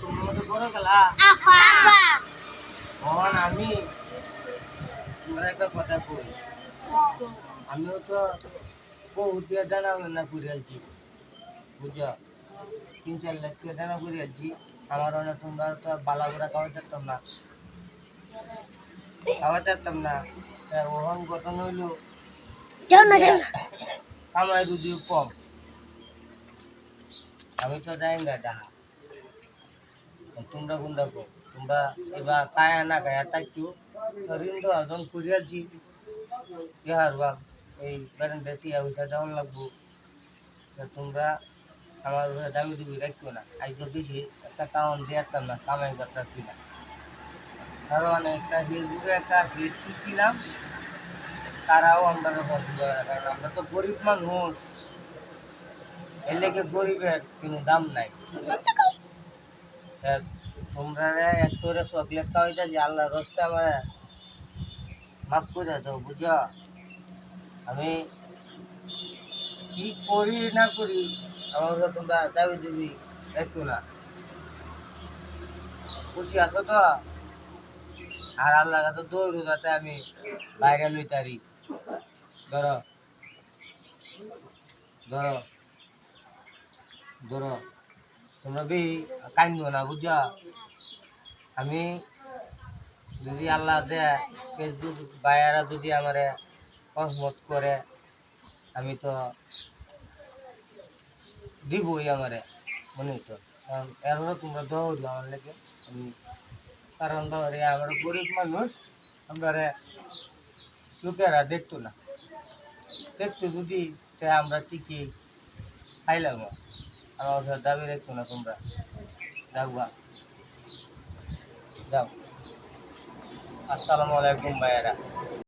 তুমি মতো করো গেলা তখন আমি তোমার একটা কথা কই আমিও তো বহুত দানা না করে আছি বুঝছো 3-4 লাখ টাকা দানা করে আছি আমার অনেক তোমরা তো বালা করে খাওয়া যেতাম না ওহন গঠন হইলো কামাই রুজি কম আমি তো যাই না ডাহা তোমরা কোনটা কম তোমরা এবার কায়া না কায়া তাইও ঋণ তো আদন করিয়াছি কে হারবাম এই বেড়ান বেটিয়া হইসা দেওয়ান লাগবো তোমরা আমার দাবি দিবি রাখতো না আজ তো বেশি একটা কারণ দিয়ারতাম না কামাই করতেছি না কারণ একটা ফেসবুকে একটা পেজ খুলছিলাম তারাও আমরা কারণ আমরা তো গরিব মানুষ এর লেগে গরিবের কোনো দাম নাই তোমরা এক করে চকলেট খাওয়াইটা যে আল্লাহ রস্তে আমার মাফ করে দাও বুঝো আমি কি করি না করি আমার তোমরা দাবি দিবি একটু না খুশি আছো তো আর আল্লাহ কাছে দৌড়ু যাতে আমি বাইরে লইতারি ধরো ধরো ধরো তোমরা বি কাইন্দ না বুঝছো আমি যদি আল্লাহ দেয় ফেসবুক বায়ারা যদি আমার কসমত করে আমি তো দিবই আমারে মনে তো কারণ এরও তোমরা দৌড় আমার লেগে আমি কারণ ধরে আমরা গরিব মানুষ আমরা লোকেরা দেখতো না দেখতো যদি সে আমরা ঠিকই খাইলাম আমার দাবি রাখতো না তোমরা যাও যাও আসসালামু আলাইকুম ভাইয়েরা